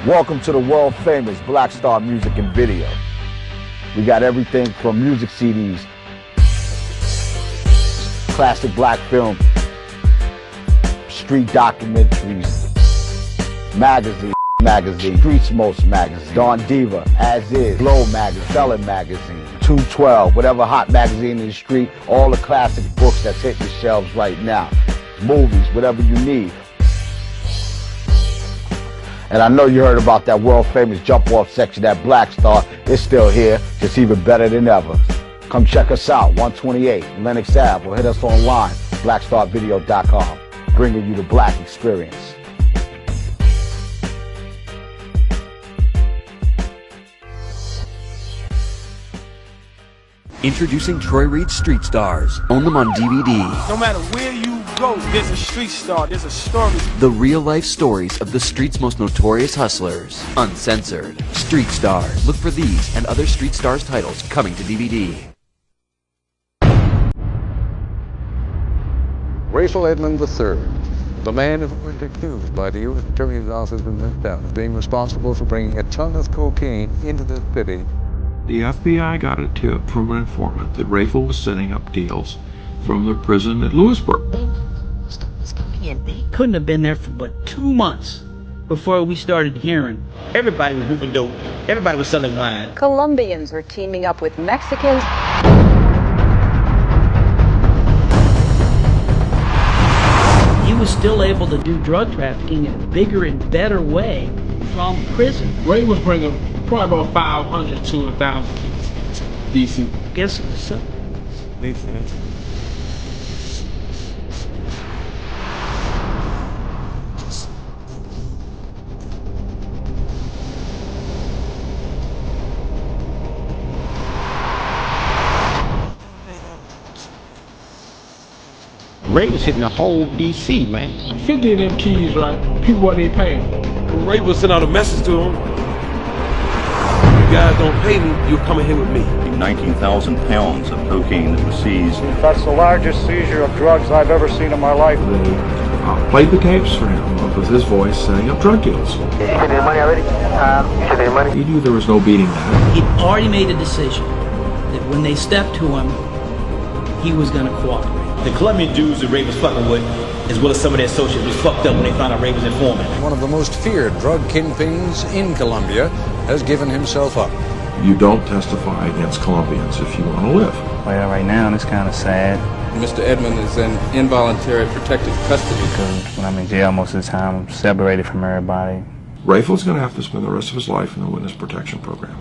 Welcome to the world famous Black Star Music and Video. We got everything from music CDs, classic black film, street documentaries, magazine, Street Smokes magazine, Dawn Diva, As Is, Glow magazine, Selling magazine, 212, whatever hot magazine in the street, all the classic books that's hitting the shelves right now, movies, whatever you need. And I know you heard about that world famous jump off section at Black Star. It's still here, just even better than ever. Come check us out, 128 Lenox Ave, or hit us online, blackstarvideo.com, bringing you the black experience. Introducing Troy Reed's Street Stars. Own them on DVD. No matter where you go, there's a street star, there's a story. The real-life stories of the street's most notorious hustlers. Uncensored. Street Stars. Look for these and other Street Stars titles coming to DVD. Rachel Edmond III, the man who was accused by the U.S. Attorney's Office in this town of being responsible for bringing a ton of cocaine into the city. The FBI got a tip from an informant that Rachel was setting up deals from the prison at Lewisburg. They couldn't have been there for but 2 months before we started hearing everybody was moving dope, everybody was selling wine. Colombians were teaming up with Mexicans. He was still able to do drug trafficking in a bigger and better way from prison. Ray was bringing probably about 500 to 1,000 D.C. Guess so. Ray was hitting the whole D.C., man. 50 of them keys, right? People wasn't even paying. Ray will send out a message to him. You guys don't pay me, you're coming here with me. 19,000 pounds of cocaine that was seized. That's the largest seizure of drugs I've ever seen in my life. They played the tapes for him with his voice setting up drug deals. You should need money already? You should need money? He knew there was no beating that. He'd already made a decision that when they stepped to him, he was going to cooperate. The Colombian Jews that Ray was fucking with, as well as some of their associates, was fucked up when they found out Ray was informant. One of the most feared drug kingpins in Colombia has given himself up. You don't testify against Colombians if you want to live. Well, right now it's kind of sad. Mr. Edmond is in involuntary protective custody. Because when I'm in jail most of the time, I'm separated from everybody. Rayfield's going to have to spend the rest of his life in the witness protection program.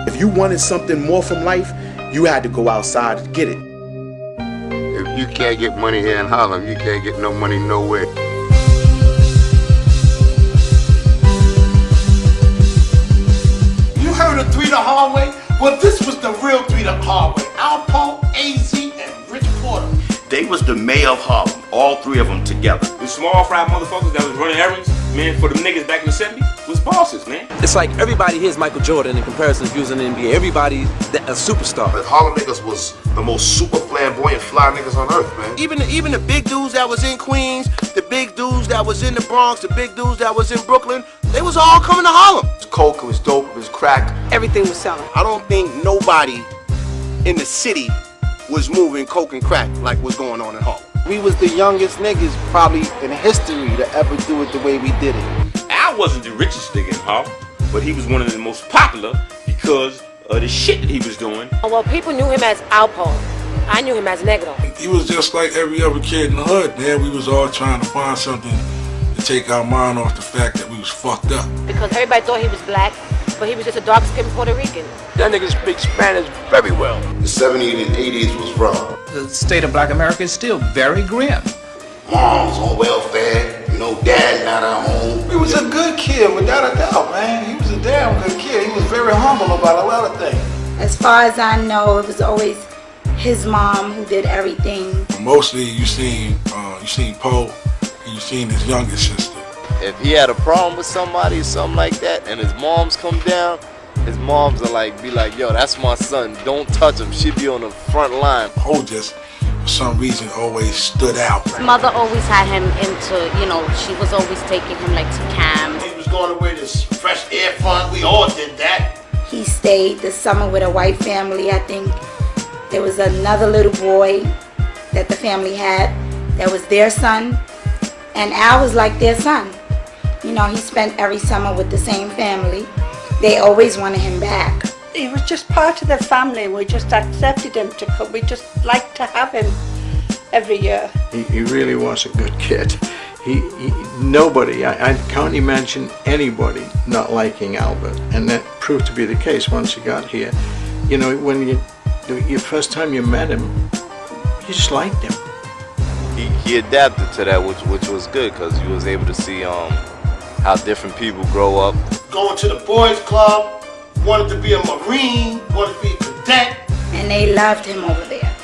If you wanted something more from life, you had to go outside to get it. If you can't get money here in Harlem, you can't get no money nowhere. You heard of 3 the hard way? Well, this was the real 3 the hard way. Alpo, AZ, and Rich Porter. They was the mayor of Harlem, all 3 of them together. The small fry motherfuckers that was running errands, man, for them niggas back in the 70s, was bosses, man. It's like everybody here is Michael Jordan in comparison to if he was in the NBA. Everybody's a superstar. But Harlem niggas was the most super flamboyant fly niggas on earth, man. Even the big dudes that was in Queens, the big dudes that was in the Bronx, the big dudes that was in Brooklyn, they was all coming to Harlem. It was coke, it was dope, it was crack. Everything was selling. I don't think nobody in the city was moving coke and crack like what's going on in Harlem. We was the youngest niggas probably in history to ever do it the way we did it. Al wasn't the richest nigga in Harlem, but he was one of the most popular because of the shit that he was doing. Well, people knew him as Alpo. I knew him as Negro. He was just like every other kid in the hood, man. We was all trying to find something to take our mind off the fact that we was fucked up. Because everybody thought he was black, but he was just a dark-skinned Puerto Rican. That nigga speaks Spanish very well. The 70s and 80s was rough. The state of black America is still very grim. Mom's on welfare, you know, dad not at home. He was a good kid, without a doubt, man. He was a damn good kid. He was very humble about a lot of things. As far as I know, it was always his mom who did everything. Mostly you seen Poe and you seen his younger sister. If he had a problem with somebody or something like that and his moms come down, his moms are like, be like, yo, that's my son, don't touch him. She be on the front line. Poe just, for some reason, always stood out. His mother always had him into, you know, she was always taking him like to camp. He was going away to fresh air fund, we all did that. He stayed the summer with a white family, I think. There was another little boy that the family had that was their son, and Al was like their son. You know, he spent every summer with the same family. They always wanted him back. He was just part of the family. We just accepted him to come. We just liked to have him every year. He really was a good kid. Nobody, I can't imagine anybody not liking Albert, and that proved to be the case once he got here. You know, when your first time you met him, you just liked him. He adapted to that, which was good, because you was able to see how different people grow up. Going to the boys club, wanted to be a Marine, wanted to be a cadet. And they loved him over there.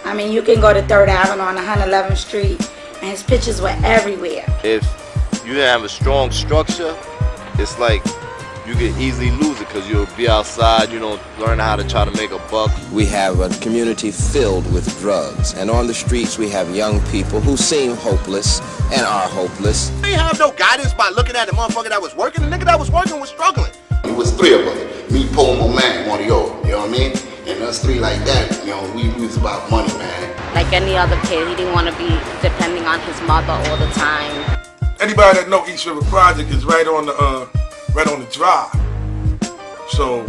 I mean, you can go to 3rd Avenue on 111th Street, and his pictures were everywhere. If you didn't have a strong structure, it's like you could easily lose it because you'll be outside, you know, learn how to try to make a buck. We have a community filled with drugs, and on the streets we have young people who seem hopeless and are hopeless. They have no guidance by looking at the motherfucker that was working. The nigga that was working was struggling. It was 3 of us. Me, Poe, and my man, one of y'all, you know what I mean? And us 3 like that, you know, we was about money, man. Like any other kid, he didn't want to be depending on his mother all the time. Anybody that know East River Project is right on the drive. So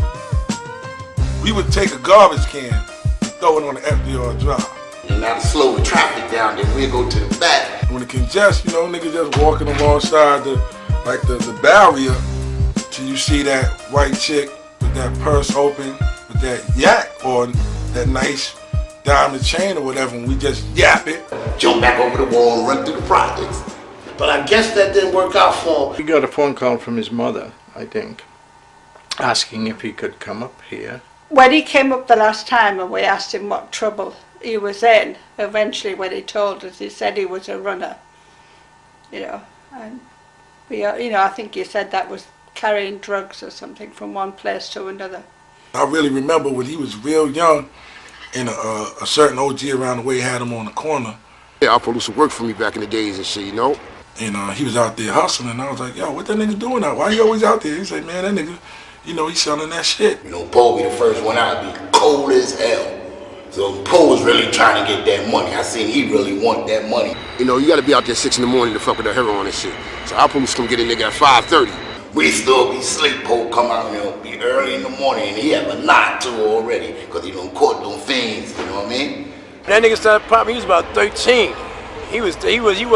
we would take a garbage can and throw it on the FDR drive. And now to slow the traffic down, then we'll go to the back. When it congests, you know, niggas just walking alongside the barrier till you see that white chick with that purse open, with that yak or that nice diamond chain or whatever, and we just yap it. Jump back over the wall and run through the projects. But I guess that didn't work out for him. He got a phone call from his mother, I think, asking if he could come up here. When he came up the last time and we asked him what trouble he was in, eventually when he told us, he said he was a runner. You know, and we, you know, I think he said that was carrying drugs or something from one place to another. I really remember when he was real young, and a certain OG around the way had him on the corner. Yeah, Alpo used to work for me back in the days and shit, you know. And he was out there hustling, and I was like, yo, what that nigga doing out? Why he always out there? He said, man, that nigga, you know, he's selling that shit. You know, Poe be the first one out, be cold as hell. So Poe was really trying to get that money. I seen he really want that money. You know, you gotta be out there 6 in the morning to fuck with the heroin and shit. So Alpo used to come get a nigga at 5:30. We still be sleep. Poe come out, you know, be early in the morning, and he have a knot to already, because he done caught them fiends, you know what I mean? That nigga started popping, he was about 13. He was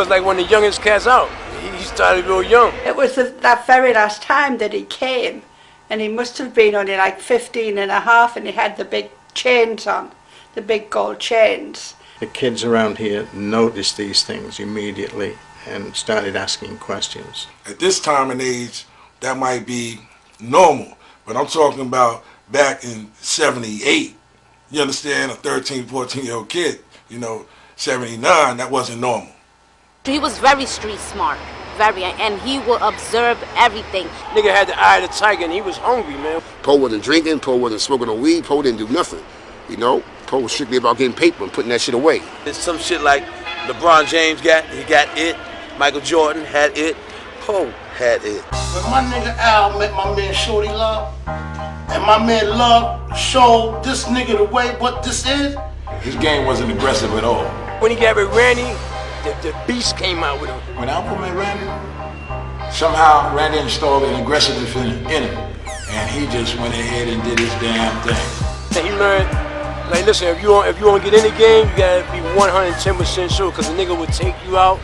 like one of the youngest cats out. He started real young. It was that very last time that he came, and he must have been only like 15 and a half, and he had the big chains on, the big gold chains. The kids around here noticed these things immediately and started asking questions. At this time and age, that might be normal, but I'm talking about back in 78. You understand? A 13, 14-year-old kid, you know, 79, that wasn't normal. He was very street smart, and he will observe everything. Nigga had the eye of the tiger, and he was hungry, man. Poe wasn't drinking, Poe wasn't smoking no weed, Poe didn't do nothing, you know. Poe was strictly about getting paper and putting that shit away. It's some shit like LeBron James got it, Michael Jordan had it, Poe had it. When my nigga Al met my man Shorty Love, and my man Love showed this nigga the way what this is, his game wasn't aggressive at all. When he got with Randy, the beast came out with him. When Alpo met Randy, somehow Randy installed an aggressiveness in him, and he just went ahead and did his damn thing. And he learned, like, listen, if you want to get in the game, you gotta be 110% sure, because the nigga would take you out,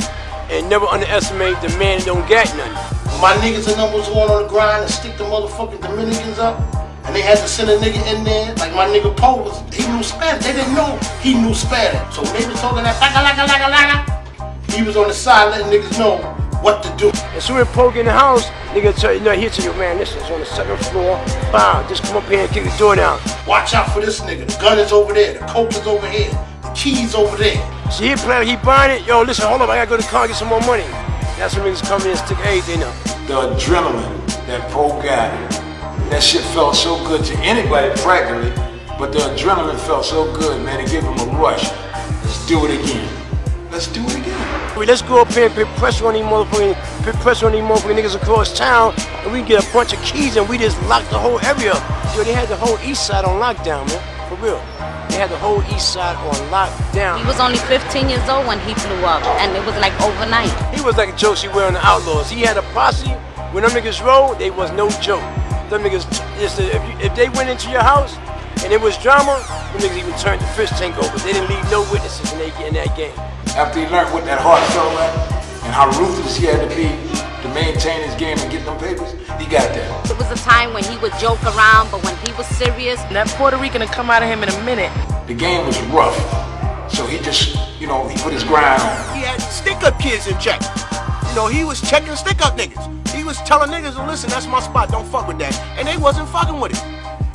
and never underestimate the man that don't got nothing. My niggas and them was going on the grind and stick the motherfucking Dominicans up. And they had to send a nigga in there, like my nigga Poe he knew Spanish. They didn't know he knew Spanish. So when they was talking that laga, he was on the side letting niggas know what to do. As soon as Po get in the house, nigga tell you, he'll tell you, man, this is on the 2nd floor. Bow, just come up here and kick the door down. Watch out for this nigga. The gun is over there. The coke is over here. The keys over there. So he play, he buying it. Yo, listen, hold up, I gotta go to the car and get some more money. That's when niggas come in and stick everything up. The adrenaline that Po got, that shit felt so good to anybody practically, but the adrenaline felt so good, man, it gave him a rush. Let's do it again. Let's do it again. Let's go up here and put pressure on these motherfucking niggas across town, and we can get a bunch of keys and we just lock the whole area up. Yo, they had the whole east side on lockdown, man, for real. They had the whole east side on lockdown. He was only 15 years old when he blew up, and it was like overnight. He was like a Josie Ware on the Outlaws. He had a posse. When them niggas rolled, they was no joke. Them niggas, if they went into your house and it was drama, them niggas even turned the fish tank over. They didn't leave no witnesses in that game. After he learned what that heart felt like and how ruthless he had to be to maintain his game and get them papers, he got that. It was a time when he would joke around, but when he was serious, that Puerto Rican would come out of him in a minute. The game was rough, so he just, he put his grind on. He had stick-up kids in check. He was checking stick-up niggas. He was telling niggas, listen, that's my spot, don't fuck with that. And they wasn't fucking with it.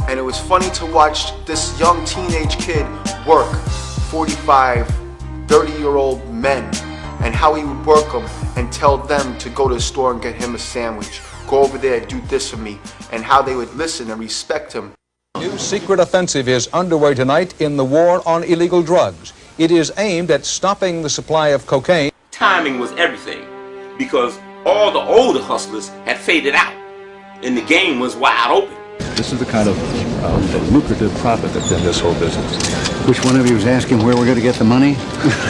And it was funny to watch this young teenage kid work 45, 30-year-old men, and how he would work them and tell them to go to the store and get him a sandwich. Go over there, do this for me. And how they would listen and respect him. New secret offensive is underway tonight in the war on illegal drugs. It is aimed at stopping the supply of cocaine. Timing was everything, because all the older hustlers had faded out, and the game was wide open. This is the kind of lucrative profit that's in this whole business. Which one of you is asking where we're going to get the money?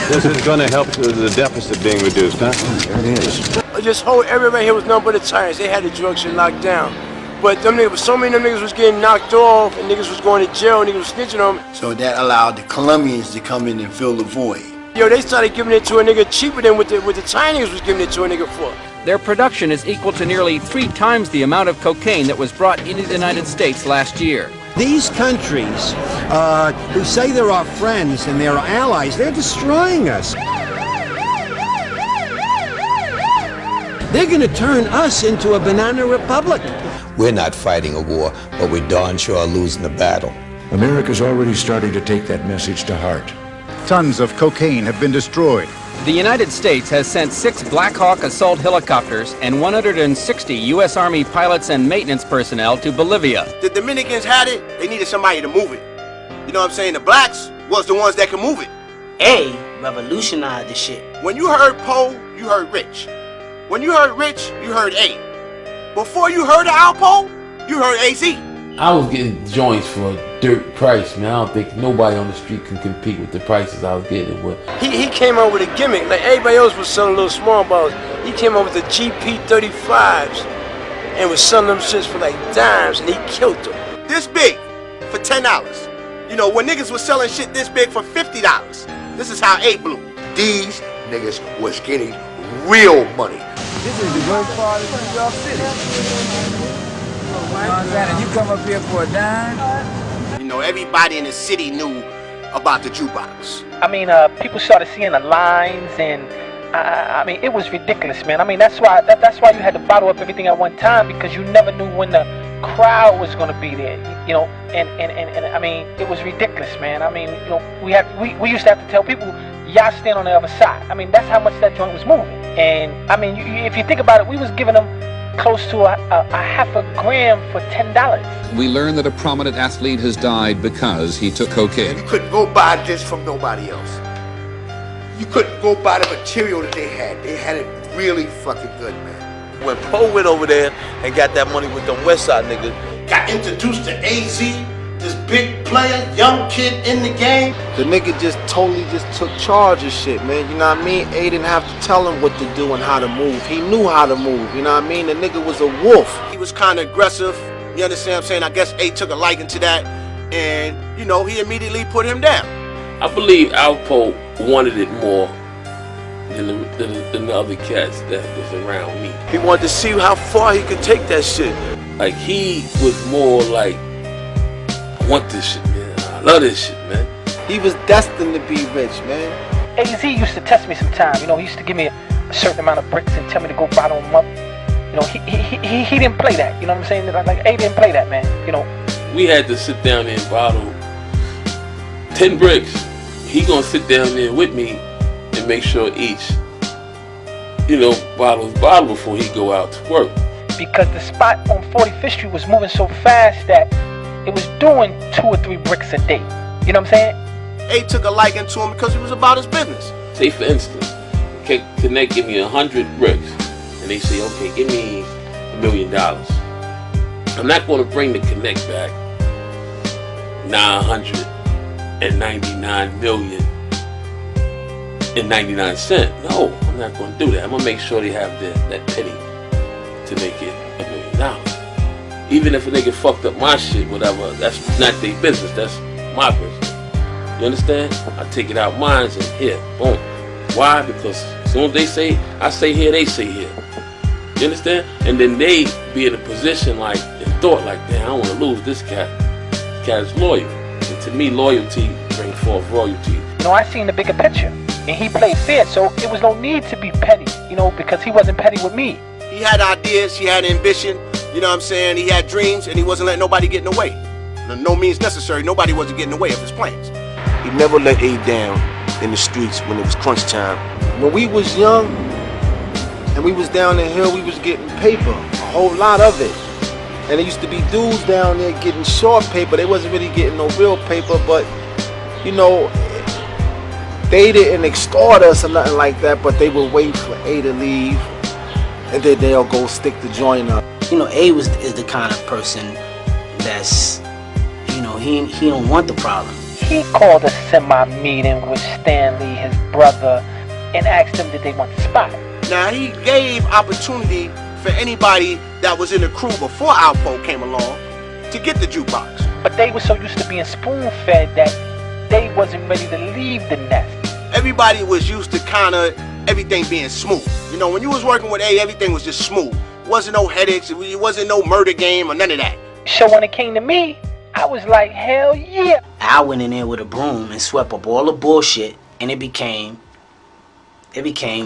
This is going to help the deficit being reduced, huh? There it is. This whole area right here was nothing but the tires. They had the drug shit locked down. But them niggas, so many of them niggas was getting knocked off, and niggas was going to jail, and niggas was snitching on them. So that allowed the Colombians to come in and fill the void. Yo, they started giving it to a nigga cheaper than what the Chinese was giving it to a nigga for. Their production is equal to nearly 3 times the amount of cocaine that was brought into the United States last year. These countries who say they're our friends and they're our allies, they're destroying us. They're going to turn us into a banana republic. We're not fighting a war, but we darn sure are losing the battle. America's already starting to take that message to heart. Tons of cocaine have been destroyed. The United States has sent 6 Black Hawk assault helicopters and 160 U.S. Army pilots and maintenance personnel to Bolivia. The Dominicans had it, they needed somebody to move it. You know what I'm saying? The blacks was the ones that could move it. A revolutionized the shit. When you heard Po, you heard Rich. When you heard Rich, you heard A. Before you heard of Alpo, you heard AZ. I was getting joints for a dirt price, man. I don't think nobody on the street can compete with the prices I was getting with. He came out with a gimmick. Like everybody else was selling little small bottles. He came out with the GP35s and was selling them shits for like dimes, and he killed them. This big for $10. When niggas was selling shit this big for $50. This is how A blew. These niggas was getting real money. This is the great part of New York City. And you come up here for a dime? Everybody in the city knew about the jukebox. People started seeing the lines, and it was ridiculous, man. That's why you had to bottle up everything at one time, because you never knew when the crowd was gonna be there, and it was ridiculous, man. We used to have to tell people, y'all stand on the other side. That's how much that joint was moving. And if you think about it, we was giving them close to a half a gram for $10. We learn that a prominent athlete has died because he took cocaine. You couldn't go buy this from nobody else. You couldn't go buy the material that they had. They had it really fucking good, man. When Po went over there and got that money with them West Side niggas, got introduced to AZ, this big player, young kid in the game. The nigga just totally took charge of shit, man. You know what I mean? A didn't have to tell him what to do and how to move. He knew how to move, you know what I mean? The nigga was a wolf. He was kind of aggressive, you understand what I'm saying? I guess A took a liking to that, and, he immediately put him down. I believe Alpo wanted it more than the other cats that was around me. he wanted to see how far he could take that shit. Like, he was more like, I want this shit, man. I love this shit, man. He was destined to be rich, man. AZ used to test me sometimes. He used to give me a certain amount of bricks and tell me to go bottle them up. You know, he didn't play that. You know what I'm saying? Like, A didn't play that, man. You know. We had to sit down there and bottle 10 bricks. He gonna sit down there with me and make sure each, you know, bottle's bottle before he go out to work. Because the spot on 45th Street was moving so fast that it was doing 2 or 3 bricks a day. You know what I'm saying? A took a liking to him because he was about his business. Say for instance, Connect give me 100 bricks, and they say, okay, give me $1 million. I'm not going to bring the Connect back 999,000,099 No, I'm not going to do that. I'm going to make sure they have that penny to make it $1 million. Even if a nigga fucked up my shit, whatever, that's not their business. That's my business. You understand? I take it out mine and here, boom. Why? Because as soon as they say, I say here, they say here. You understand? And then they be in a position like, and thought like, damn, I don't want to lose this cat. This cat is loyal. And to me, loyalty brings forth royalty. You know, I seen the bigger picture. And he played fair, so it was no need to be petty, you know, because he wasn't petty with me. He had ideas, he had ambition, you know what I'm saying? He had dreams, and he wasn't letting nobody get in the way. No means necessary, nobody wasn't getting in the way of his plans. He never let A down in the streets when it was crunch time. When we was young and we was down the hill, we was getting paper, a whole lot of it. And there used to be dudes down there getting short paper. They wasn't really getting no real paper, but you know, they didn't extort us or nothing like that, but they would wait for A to leave and then they'll go stick the joint up. You know, A is the kind of person that's, you know, he don't want the problem. He called a semi-meeting with Stanley, his brother, and asked them did they want the spot. Now, he gave opportunity for anybody that was in the crew before Alpo came along to get the jukebox. But they were so used to being spoon-fed that they wasn't ready to leave the nest. Everybody was used to kind of everything being smooth. You know, when you was working with A, everything was just smooth. Wasn't no headaches, it wasn't no murder game or none of that. So when it came to me, I was like, hell yeah. Al went in there with a broom and swept up all the bullshit, and it became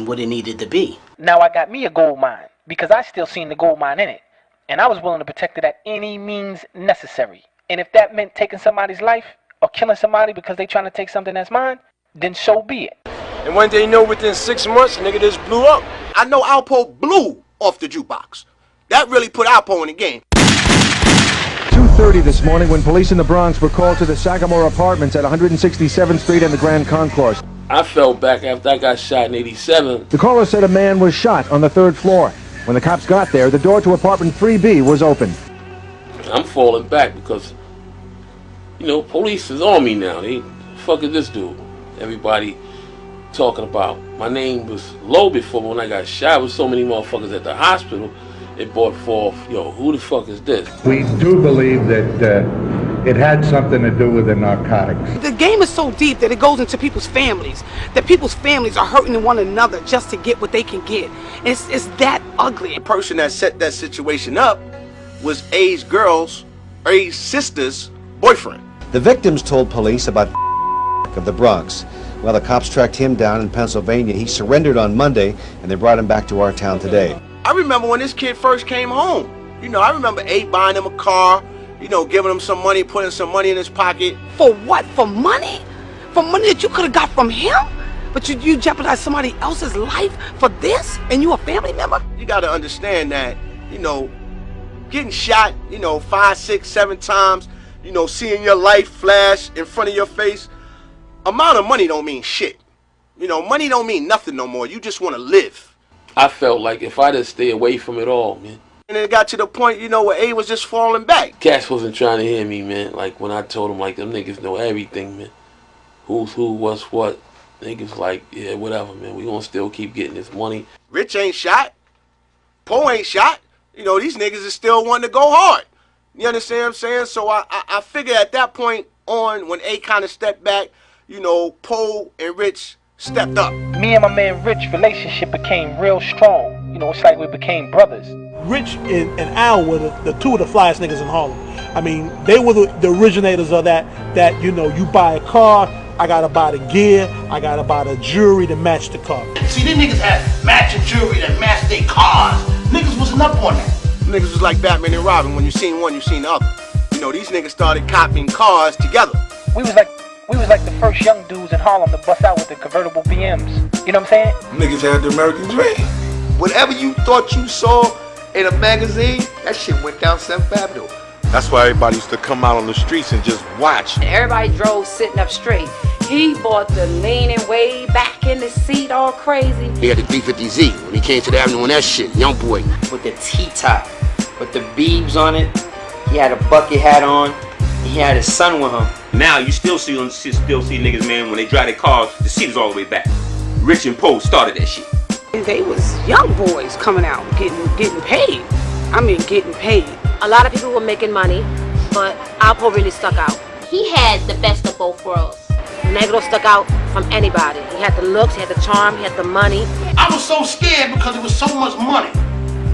what it needed to be. Now I got me a gold mine, because I still seen the gold mine in it. And I was willing to protect it at any means necessary. And if that meant taking somebody's life, or killing somebody because they trying to take something that's mine, then so be it. And when they know within 6 months, nigga just blew up. I know Alpo blew off the jukebox. That really put Alpo in the game. 2:30 this morning when police in the Bronx were called to the Sagamore Apartments at 167th Street and the Grand Concourse. I fell back after I got shot in 87. The caller said a man was shot on the 3rd floor. When the cops got there, the door to apartment 3B was open. I'm falling back because, you know, police is on me now. They, fuck is this dude? Everybody talking about. My name was low before when I got shot. With so many motherfuckers at the hospital, it brought forth, yo, who the fuck is this? We do believe that it had something to do with the narcotics. The game is so deep that it goes into people's families. That people's families are hurting one another just to get what they can get. It's that ugly. The person that set that situation up was A's sister's boyfriend. The victims told police about of the Bronx. Well, the cops tracked him down in Pennsylvania. He surrendered on Monday, and they brought him back to our town today. I remember when this kid first came home. You know, I remember A buying him a car, you know, giving him some money, putting some money in his pocket. For what? For money? For money that you could have got from him? But you jeopardized somebody else's life for this? And you a family member? You got to understand that, you know, getting shot, you know, 5, 6, 7 times, you know, seeing your life flash in front of your face, amount of money don't mean shit. You know, money don't mean nothing no more. You just want to live. I felt like if I just stay away from it all, man. And it got to the point, you know, where A was just falling back. Cats wasn't trying to hear me, man. Like when I told them, like, them niggas know everything, man. Who's who, what's what. Niggas like, yeah, whatever, man. We gonna still keep getting this money. Rich ain't shot. Poe ain't shot. You know, these niggas is still wanting to go hard. You understand what I'm saying? So I figure at that point on, when A kind of stepped back, you know, Poe and Rich stepped up. Me and my man Rich relationship became real strong. You know, it's like we became brothers. Rich and Al were the two of the flyest niggas in Harlem. I mean, they were the originators of that, you know, you buy a car, I gotta buy the gear, I gotta buy the jewelry to match the car. See, these niggas had matching jewelry that matched their cars. Niggas wasn't up on that. Niggas was like Batman and Robin. When you seen one, you seen the other. You know, these niggas started copying cars together. We was like the first young dudes in Harlem to bust out with the convertible BMs. You know what I'm saying? Niggas had the American dream. Whatever you thought you saw in a magazine, that shit went down 7th Avenue. That's why everybody used to come out on the streets and just watch. Everybody drove sitting up straight. He bought the leaning way back in the seat all crazy. He had the 350Z when he came to the avenue on that shit, young boy. With the T-top, with the beebs on it. He had a bucket hat on. He had his son with him. Now you still see niggas, man, when they drive their cars, the seat is all the way back. Rich and Poe started that shit. They was young boys coming out, getting paid. I mean, getting paid. A lot of people were making money, but Alpo really stuck out. He had the best of both worlds. Negro stuck out from anybody. He had the looks, he had the charm, he had the money. I was so scared because it was so much money.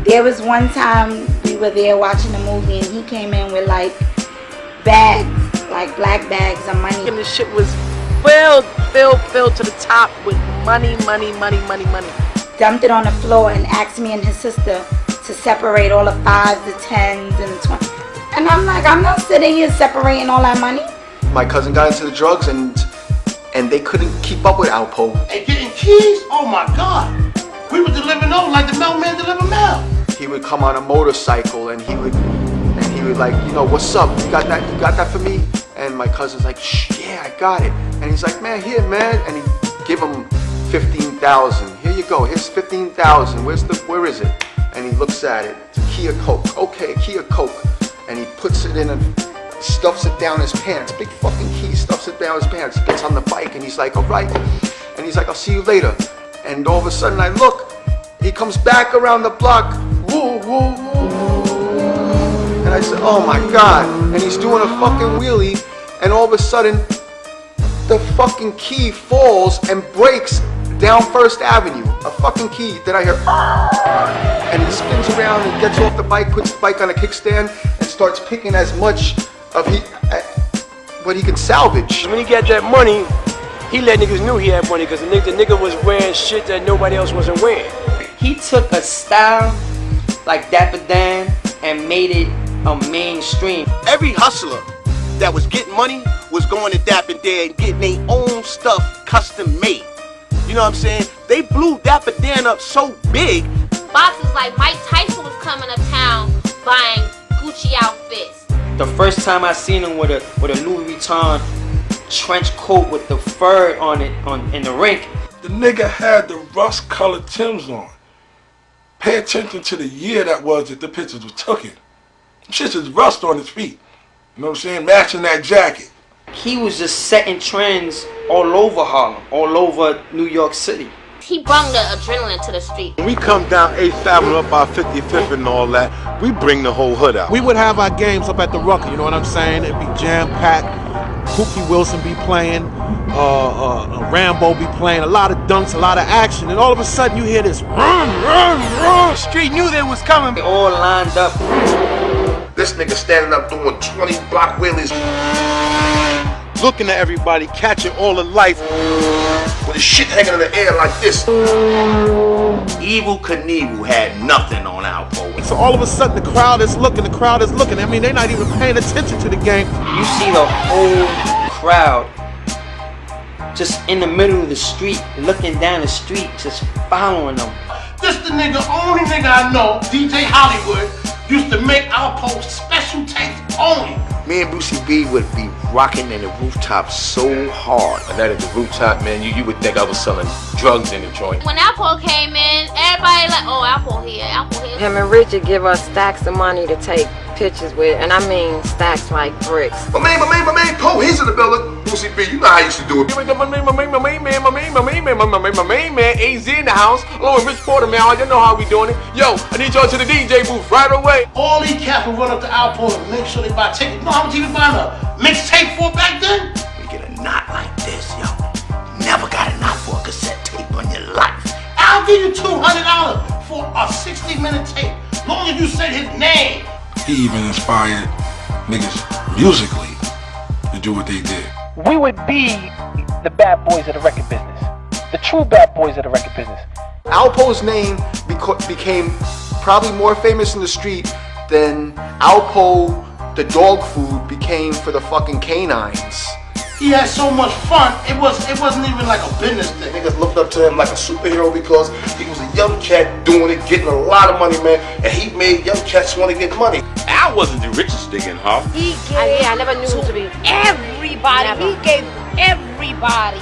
There was one time we were there watching the movie and he came in with like bags, like black bags of money. And the shit was filled to the top with money. Dumped it on the floor and asked me and his sister to separate all the 5s, the 10s, and the 20s. And I'm like, I'm not sitting here separating all that money. My cousin got into the drugs and they couldn't keep up with Alpo. And getting keys? Oh my God. We were delivering those like the mailman delivered mail. He would come on a motorcycle and he would like, you know, what's up? You got that for me? And my cousin's like, yeah, I got it. And he's like, man, here, man. And he give him 15,000. Here you go. Here's 15,000. Where is it? And he looks at it. It's a Kia Coke. Okay, Kia Coke. And he puts it in and stuffs it down his pants. Big fucking key, stuffs it down his pants. Gets on the bike and he's like, all right. And he's like, I'll see you later. And all of a sudden I look. He comes back around the block. Woo, woo, woo. And I said, oh my God. And he's doing a fucking wheelie. And all of a sudden, the fucking key falls and breaks down 1st Avenue. A fucking key. Then I hear, and he spins around and gets off the bike, puts the bike on a kickstand, and starts picking as much of what he can salvage. When he got that money, he let niggas know he had money because the nigga was wearing shit that nobody else wasn't wearing. He took a style like Dapper Dan and made it a mainstream. Every hustler that was getting money was going to Dapper Dan and getting their own stuff custom made. You know what I'm saying? They blew Dapper Dan up so big. Boxers like Mike Tyson was coming to town buying Gucci outfits. The first time I seen him with a Louis Vuitton trench coat with the fur on it in the rink. The nigga had the rust-colored Timbs on. Pay attention to the year that was that the pictures were taken. Shit is rust on his feet. You know what I'm saying? Matching that jacket. He was just setting trends all over Harlem, all over New York City. He brought the adrenaline to the street. When we come down 8th Avenue up our 55th and all that, we bring the whole hood out. We would have our games up at the Rucker, you know what I'm saying? It'd be jam-packed. Pookie Wilson be playing, Rambo be playing, a lot of dunks, a lot of action, and all of a sudden you hear this run. The street knew they was coming. They all lined up. This nigga standing up doing 20 block wheelies. Looking at everybody, catching all the life. With his shit hanging in the air like this. Evil Knievel had nothing on Alpo. So all of a sudden the crowd is looking. I mean, they're not even paying attention to the game. You see the whole crowd just in the middle of the street, looking down the street, just following them. This the only nigga I know, DJ Hollywood, used to make Alpo special tapes only. Me and Brucey B would be rocking in the rooftop so hard. And that at the rooftop, man, you would think I was selling drugs in the joint. When Alpo came in, everybody like, oh, Alpo here. Him and Richard give us stacks of money to take pictures with, and I mean stacks like bricks. My man, Poe, he's in the building. Brucey B, you know how I used to do it. My main man, AZ in the house. Along with Rich Porter, man, you know how we doing it. Yo, I need y'all to the DJ booth right away. All these cats will run up to Alpo and make sure they buy tickets. You know how much he was buying a mixtape for back then? You get a knot like this, yo. Never got a knot for a cassette tape on your life. I'll give you $200 for a 60-minute tape, long as you said his name. He even inspired niggas musically to do what they did. We would be the bad boys of the record business. The true bad boys of the record business. Alpo's name became probably more famous in the street than Alpo, the dog food, became for the fucking canines. He had so much fun, it wasn't even like a business thing. Niggas looked up to him like a superhero because he was a young cat doing it, getting a lot of money, man, and he made young cats want to get money. Al wasn't the richest nigga in Harlem. He gave I never knew him to be everybody. Never. He gave everybody.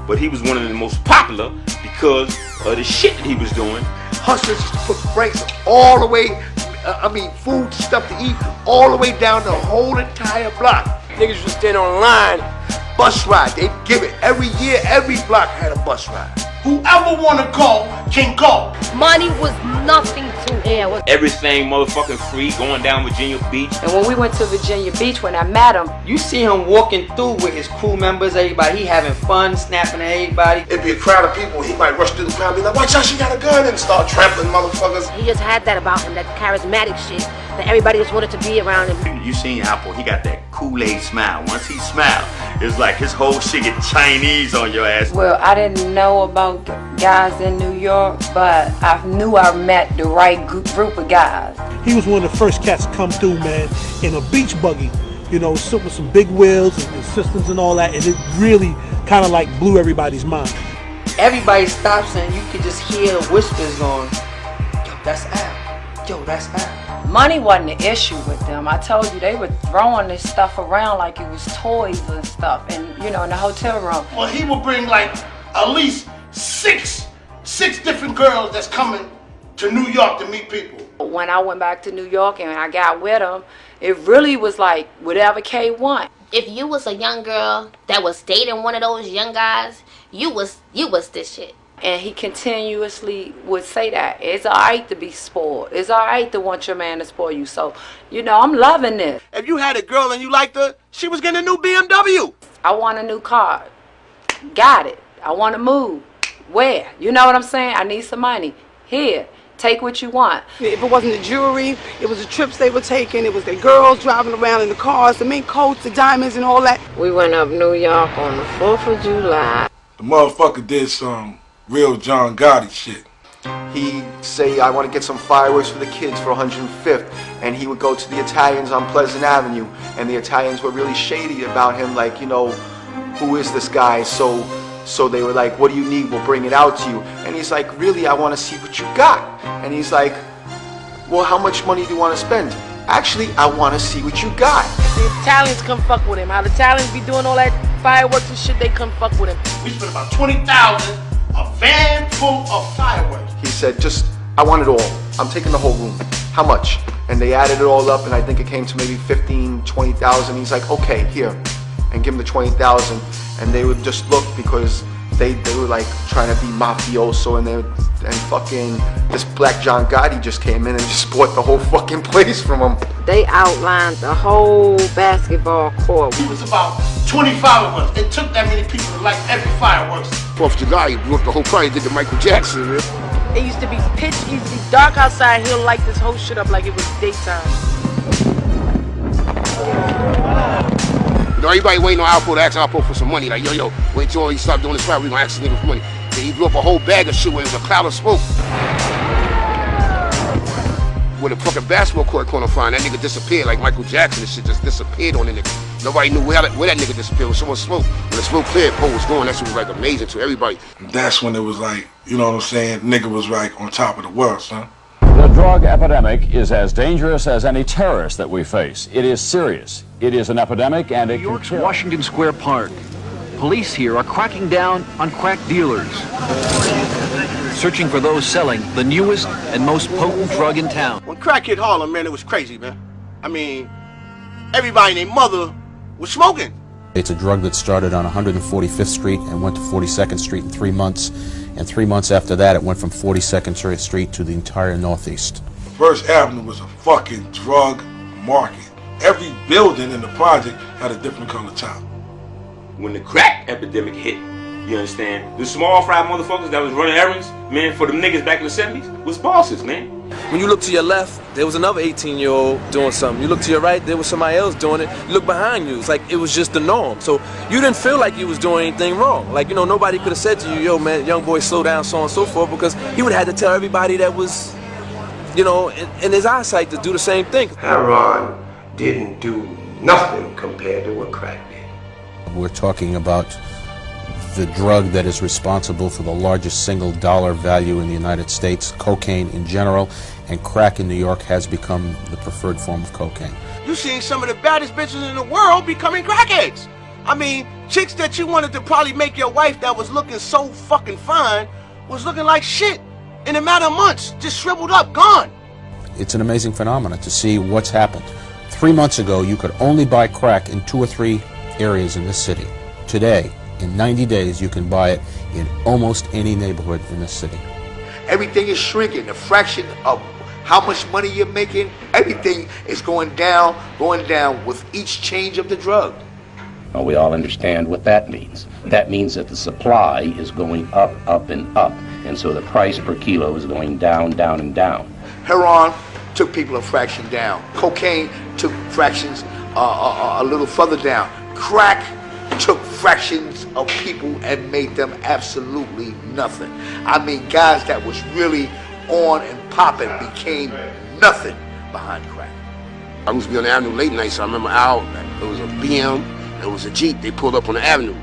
But he was one of the most popular because of the shit that he was doing. Hustlers used to put franks all the way, food, stuff to eat, all the way down the whole entire block. Niggas was standing on line. Bus ride, they'd give it. Every year, every block had a bus ride. Whoever wanna go can go. Money was nothing to him. Everything motherfucking free, going down Virginia Beach. And when we went to Virginia Beach, when I met him, You see him walking through with his crew members, everybody. He having fun, snapping at everybody. It'd be a crowd of people. He might rush through the crowd and be like, watch out, she got a gun, and start trampling motherfuckers. He just had that about him, that charismatic shit, that everybody just wanted to be around him. You seen Alpo, he got that Kool-Aid smile. Once he smiled, it's like his whole shit get Chinese on your ass. well, I didn't know about guys in New York, but I knew I met the right group of guys. He was one of the first cats to come through, man, in a beach buggy, you know, with some big wheels and systems and all that, and it really kind of like blew everybody's mind. Everybody stops and you could just hear the whispers going, yo, that's Al. Yo, that's Al. Money wasn't an issue with them. I told you, they were throwing this stuff around like it was toys and stuff, and you know, in the hotel room. Well, he would bring like at least six different girls that's coming to New York to meet people. When I went back to New York and I got with him, it really was like whatever K want. If you was a young girl that was dating one of those young guys, you was this shit. And he continuously would say that. It's alright to be spoiled. It's alright to want your man to spoil you. So, you know, I'm loving this. If you had a girl and you liked her, she was getting a new BMW. I want a new car. Got it. I want to move. Where? You know what I'm saying? I need some money. Here. Take what you want. If it wasn't the jewelry, it was the trips they were taking, it was the girls driving around in the cars, the mink coats, the diamonds and all that. We went up New York on the 4th of July. The motherfucker did some real John Gotti shit. He'd say, I want to get some fireworks for the kids for 105th, and he would go to the Italians on Pleasant Avenue, and the Italians were really shady about him, like, you know, who is this guy? So they were like, what do you need? We'll bring it out to you. And he's like, really, I want to see what you got. And he's like, well, how much money do you want to spend? Actually, I want to see what you got. The Italians come fuck with him. How the Italians be doing all that fireworks and shit, they come fuck with him. We spent about $20,000, a van full of fireworks. He said, I want it all. I'm taking the whole room. How much? And they added it all up, and I think it came to maybe 15, 20,000. He's like, okay, here. And give him the 20,000. And they would just look because they were like trying to be mafioso, and fucking this black John Gotti just came in and just bought the whole fucking place from him. They outlined the whole basketball court. It was about 25 of us. It took that many people to light every fireworks. 4th of July, he blew up the whole crowd. He did the Michael Jackson, man. It used to be pitch, it used to be dark outside. He'll light this whole shit up like it was daytime. You know, everybody waiting on Alpo to ask Alpo for some money. Like, yo, wait till he stop doing this rap, we gonna ask this nigga for money. Then he blew up a whole bag of shit where it was a cloud of smoke. When the fucking basketball court corner find, that nigga disappeared like Michael Jackson. This shit just disappeared on the nigga. Nobody knew where that nigga disappeared. When someone smoked, when the smoke cleared, Poe was gone. That shit was like amazing to everybody. That's when it was like, you know what I'm saying, nigga was like on top of the world, son. The drug epidemic is as dangerous as any terrorist that we face. It is serious. It is an epidemic, and it New York's Washington Square Park. Police here are cracking down on crack dealers, searching for those selling the newest and most potent drug in town. When crack hit Harlem, man, it was crazy, man. I mean, everybody and their mother was smoking. It's a drug that started on 145th Street and went to 42nd Street in 3 months. And 3 months after that, it went from 42nd Street to the entire Northeast. First Avenue was a fucking drug market. Every building in the project had a different color top. When the crack epidemic hit, you understand, the small fry motherfuckers that was running errands, man, for them niggas back in the 70s was bosses, man. When you look to your left, there was another 18-year-old doing something. You look to your right, there was somebody else doing it. You look behind you, it's like it was just the norm. So you didn't feel like you was doing anything wrong. Like, you know, nobody could have said to you, yo, man, young boy, slow down, so on and so forth, because he would have had to tell everybody that was, you know, in his eyesight to do the same thing. HarL'son didn't do nothing compared to what crack did. We're talking about the drug that is responsible for the largest single dollar value in the United States, cocaine in general, and crack in New York has become the preferred form of cocaine. You seen some of the baddest bitches in the world becoming crackheads. I mean, chicks that you wanted to probably make your wife that was looking so fucking fine was looking like shit in a matter of months, just shriveled up, gone. It's an amazing phenomenon to see what's happened. 3 months ago, you could only buy crack in 2 or 3 areas in this city. Today, in 90 days, you can buy it in almost any neighborhood in this city. Everything is shrinking. The fraction of how much money you're making, everything is going down with each change of the drug. Well, we all understand what that means. That means that the supply is going up, up, and up. And so the price per kilo is going down, down, and down. Heroin took people a fraction down. Cocaine took fractions a little further down. Crack took fractions of people and made them absolutely nothing. I mean, guys that was really on and popping became nothing behind crack. I used to be on the avenue late night, so I remember Al, it was a BM, it was a Jeep, they pulled up on the avenue.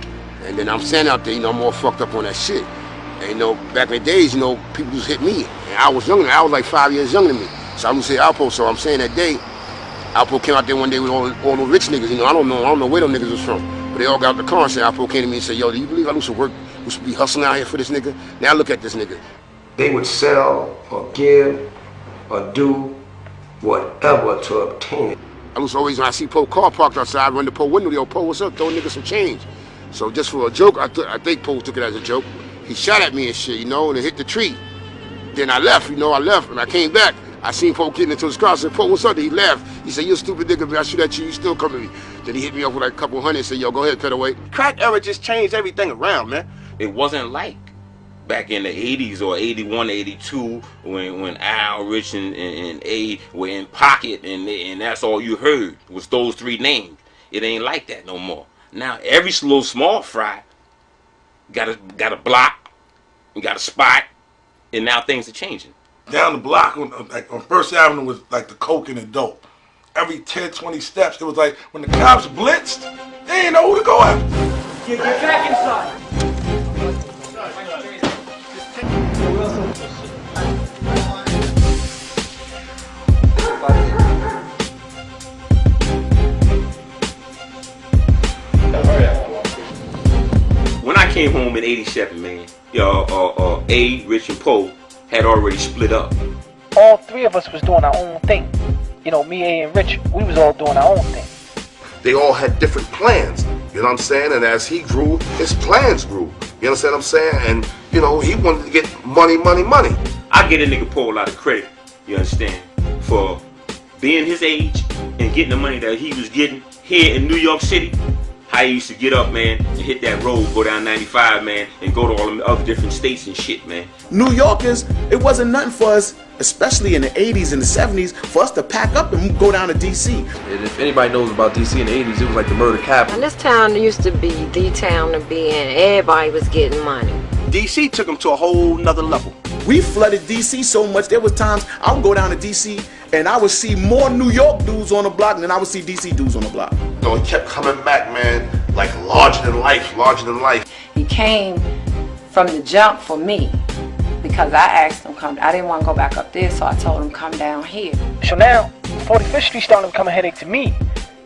And then I'm standing out there, you know, I'm all fucked up on that shit. And you know, back in the days, you know, people just hit me. And I was younger, I was like 5 years younger than me. So I'm gonna say Alpo, so I'm saying that day, Alpo came out there one day with all those rich niggas, you know, I don't know where those niggas was from. But they all got out the car and said, Alpo came to me and said, yo, do you believe I used to work, used to be hustling out here for this nigga? Now look at this nigga. They would sell or give or do whatever to obtain it. I was always, when I see Poe car parked outside, I run the Poe window, yo, Poe, what's up? Throw a nigga some change. So just for a joke, I think Poe took it as a joke. He shot at me and shit, you know, and it hit the tree. Then I left, you know, and I came back. I seen Poe getting into his car. I said, Poe, what's up? He laughed. He said, you a stupid nigga, but I shoot at you, you still come to me. Then he hit me up with like a couple hundred and said, yo, go ahead, cut away. Crack era just changed everything around, man. It wasn't like back in the 80s or 81, 82 when Al, Rich, and A were in pocket and that's all you heard was those 3 names. It ain't like that no more. Now every little small fry got a block, you got a spot, and now things are changing. Down the block on First Avenue was like the coke and the dope. Every 10, 20 steps, it was like when the cops blitzed, they didn't know who to go after. Get back inside. When I came home in '87, man, A, Rich, and Poe had already split up. All 3 of us was doing our own thing. You know, me, A, and Rich, we was all doing our own thing. They all had different plans, you know what I'm saying? And as he grew, his plans grew. You understand what I'm saying? And, you know, he wanted to get money, money, money. I get a nigga Poe a lot of credit, you understand, for being his age and getting the money that he was getting here in New York City. How he used to get up, man, and hit that road, go down 95, man, and go to all them other different states and shit, man. New Yorkers, it wasn't nothing for us, especially in the 80s and the 70s, for us to pack up and go down to D.C. And if anybody knows about D.C. in the 80s, it was like the murder capital. And this town used to be the town to be in. Everybody was getting money. D.C. took them to a whole nother level. We flooded D.C. so much, there was times I would go down to D.C. and I would see more New York dudes on the block than I would see D.C. dudes on the block. You know, he kept coming back, man, like larger than life, larger than life. He came from the jump for me because I asked him come. I didn't want to go back up there, so I told him come down here. So now 45th Street starting to become a headache to me.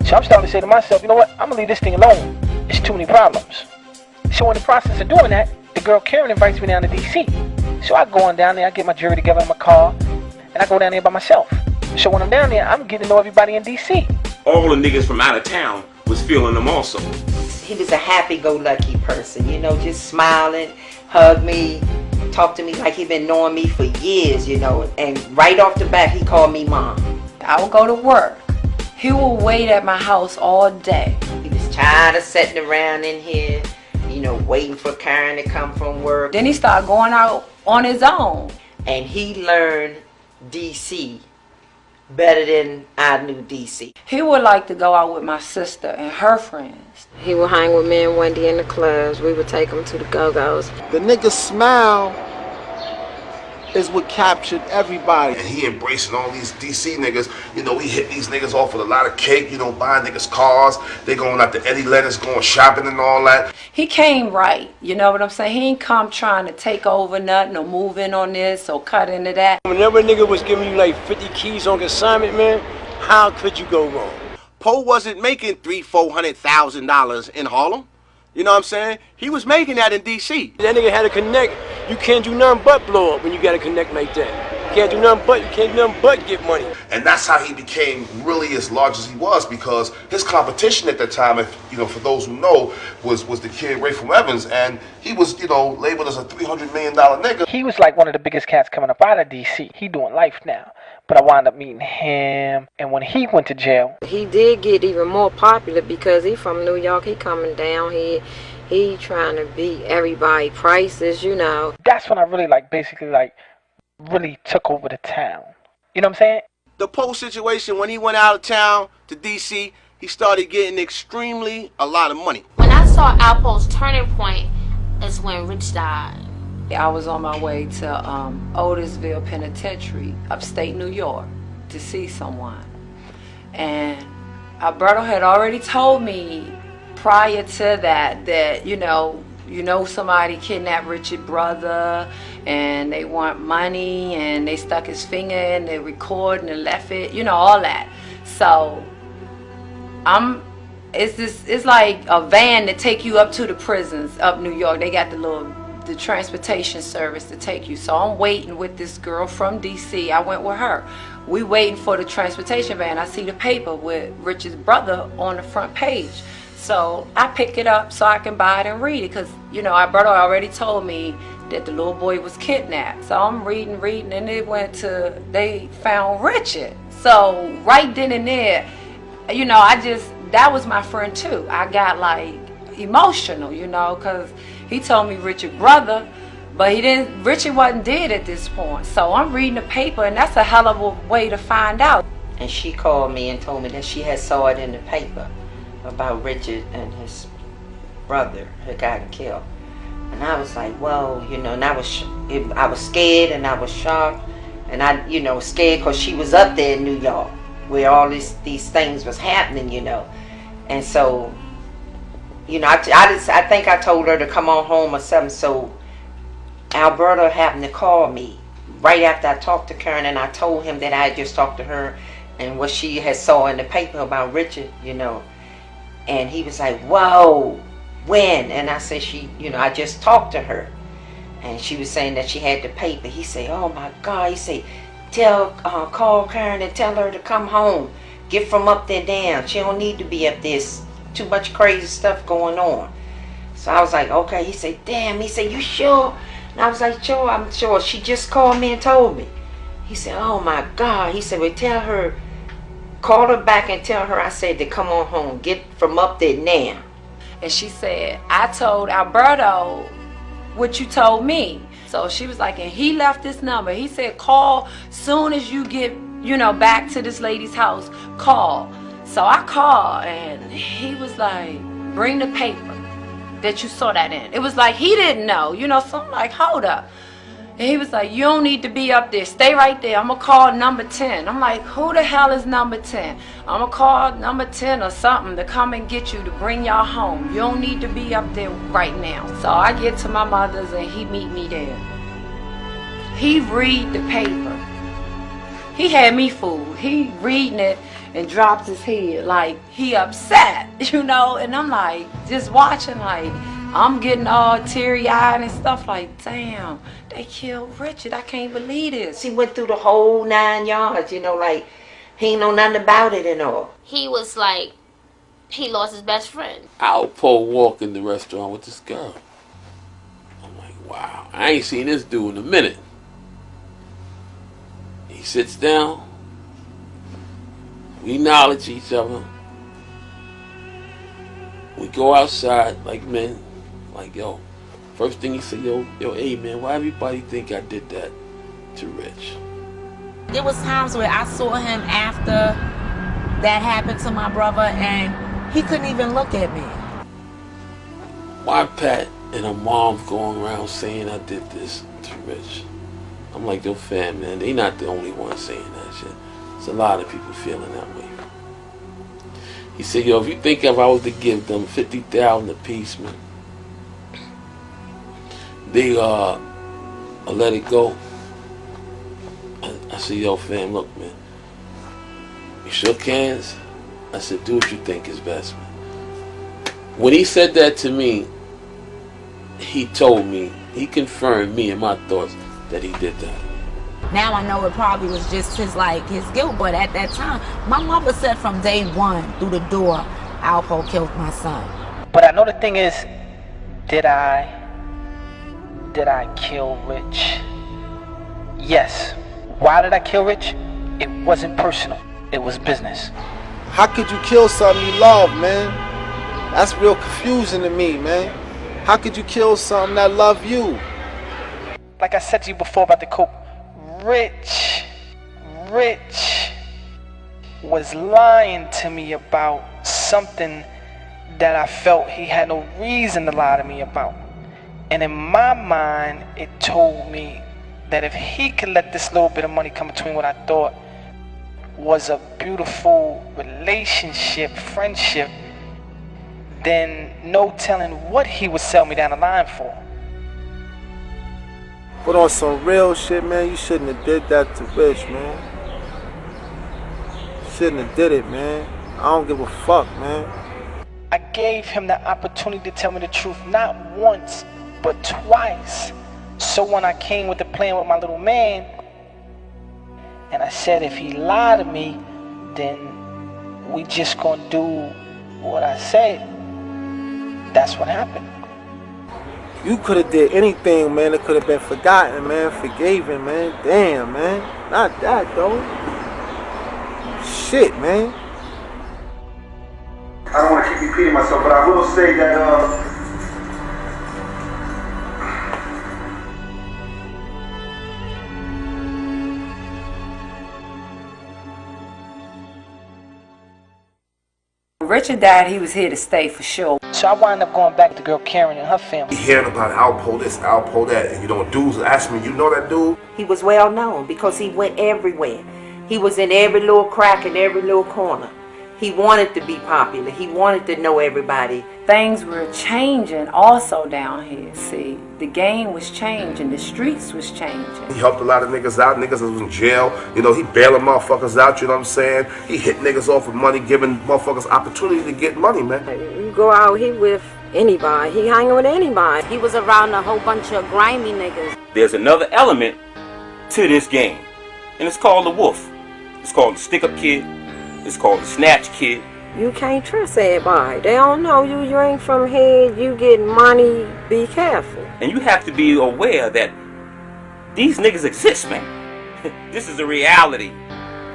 So I'm starting to say to myself, you know what? I'm gonna leave this thing alone. It's too many problems. So in the process of doing that, the girl Karen invites me down to D.C. So I go on down there, I get my jury together in my car, and I go down there by myself. So when I'm down there, I'm getting to know everybody in D.C. All the niggas from out of town was feeling them also. He was a happy-go-lucky person, you know, just smiling, hug me, talk to me like he'd been knowing me for years, you know, and right off the bat, he called me mom. I would go to work. He would wait at my house all day. He was tired of sitting around in here, you know, waiting for Karen to come from work. Then he started going out on his own. And he learned D.C. better than I knew D.C. He would like to go out with my sister and her friends. He would hang with me and Wendy in the clubs. We would take him to the go-go's. The nigga smile is what captured everybody. And he embracing all these DC niggas. You know, he hit these niggas off with a lot of cake, you know, buying niggas cars. They going out to Eddie Letters, going shopping and all that. He came right, you know what I'm saying? He ain't come trying to take over nothing or move in on this or cut into that. Whenever a nigga was giving you like 50 keys on consignment, man, how could you go wrong? Poe wasn't making $300,000-$400,000 in Harlem. You know what I'm saying? He was making that in D.C. That nigga had a connect. You can't do nothing but blow up when you got a connect like that. You can't do nothing but get money. And that's how he became really as large as he was, because his competition at that time, if you know, for those who know, was the kid Rayful Evans, and he was, you know, labeled as a $300 million nigga. He was like one of the biggest cats coming up out of D.C. He doing life now. But I wound up meeting him, and when he went to jail, he did get even more popular because he from New York. He coming down here. He trying to beat everybody prices, you know. That's when I really really took over the town. You know what I'm saying? The Poe situation, when he went out of town to D.C., he started getting extremely a lot of money. When I saw Alpo's turning point is when Rich died. I was on my way to Otisville Penitentiary, upstate New York, to see someone. And Alberto had already told me prior to that you know somebody kidnapped Richard's brother and they want money and they stuck his finger in the recording and left it, you know, all that. So it's like a van to take you up to the prisons up New York. They got the transportation service to take you. So I'm waiting with this girl from DC. I went with her. We waiting for the transportation van. I see the paper with Richard's brother on the front page. So I pick it up so I can buy it and read it, because, you know, Alberto already told me that the little boy was kidnapped. So I'm reading, and they found Richard. So right then and there, you know, that was my friend too. I got like emotional, you know, because he told me Richard's brother, but Richard wasn't dead at this point. So I'm reading the paper, and that's a hell of a way to find out. And she called me and told me that she had saw it in the paper about Richard and his brother had gotten killed. And I was like, whoa, you know, and I was scared and I was shocked. And I, you know, scared because she was up there in New York where all these things was happening, you know. And so, you know, I think I told her to come on home or something. So Alberto happened to call me right after I talked to Karen, and I told him that I had just talked to her and what she had saw in the paper about Richard, you know. And he was like, whoa, when? And I said, you know, I just talked to her. And she was saying that she had the paper. He said, oh my God. He said, call Karen and tell her to come home. Get from up there down. She don't need to be up there. Too much crazy stuff going on. So I was like, okay. He said, damn. He said, you sure? And I was like, sure, I'm sure. She just called me and told me. He said, oh my God. He said, well, tell her, call her back and tell her I said to come on home. Get from up there now. And she said, I told Alberto what you told me. So she was like, and he left this number. He said, call soon as you get, you know, back to this lady's house, call. So I called, and he was like, bring the paper that you saw that in. It was like he didn't know, you know, so I'm like, hold up. And he was like, you don't need to be up there. Stay right there. I'm going to call number 10. I'm like, who the hell is number 10? I'm going to call number 10 or something to come and get you to bring y'all home. You don't need to be up there right now. So I get to my mother's, and he meet me there. He read the paper. He had me fooled. He reading it and drops his head like he upset, you know. And I'm like, just watching, like, I'm getting all teary-eyed and stuff like, damn, they killed Richard. I can't believe this. He went through the whole 9 yards, you know, like, he ain't know nothing about it and all. He was like, he lost his best friend. Alpo walk in the restaurant with this girl. I'm like, wow, I ain't seen this dude in a minute. He sits down. We acknowledge each other. We go outside like men. Like, yo, first thing he said, yo, hey man, why everybody think I did that to Rich? There was times where I saw him after that happened to my brother, and he couldn't even look at me. Why Pat and her mom going around saying I did this to Rich? I'm like, yo fam, man, they not the only ones saying that shit. There's a lot of people feeling that way. He said, yo, if you think if I was to give them $50,000 a piece, man, they let it go. I said, yo fam, look, man, we shook hands. I said, do what you think is best, man. When he said that to me, he told me, he confirmed me and my thoughts that he did that. Now I know it probably was just his guilt, but at that time, my mother said from day one through the door, Alpo killed my son. But I know the thing is, did I kill Rich? Yes. Why did I kill Rich? It wasn't personal. It was business. How could you kill something you love, man? That's real confusing to me, man. How could you kill something that love you? Like I said to you before about the coke, Rich was lying to me about something that I felt he had no reason to lie to me about. And in my mind, it told me that if he could let this little bit of money come between what I thought was a beautiful relationship, friendship, then no telling what he would sell me down the line for. But on some real shit, man, you shouldn't have did that to Rich, man. Shouldn't have did it, man. I don't give a fuck, man. I gave him the opportunity to tell me the truth, not once, but twice. So when I came with the plan with my little man, and I said if he lied to me, then we just gonna do what I said. That's what happened. You could have did anything, man. It could have been forgotten, man. Forgiven, man. Damn, man. Not that, though. Shit, man. I don't want to keep repeating myself, but I will say that, Richard died, he was here to stay for sure. So I wound up going back to girl Karen and her family. Hearing about Alpo this, Alpo that, and dudes ask me, you know that dude? He was well known because he went everywhere. He was in every little crack in every little corner. He wanted to be popular. He wanted to know everybody. Things were changing also down here. See, the game was changing. The streets was changing. He helped a lot of niggas out. Niggas that was in jail. You know, he bailing motherfuckers out, you know what I'm saying? He hit niggas off with money, giving motherfuckers opportunity to get money, man. You go out here with anybody. He hanging with anybody. He was around a whole bunch of grimy niggas. There's another element to this game, and it's called the wolf. It's called the stick-up kid. It's called the snatch kid. You can't trust everybody. They don't know you. You ain't from here. You get money. Be careful. And you have to be aware that these niggas exist, man. This is a reality.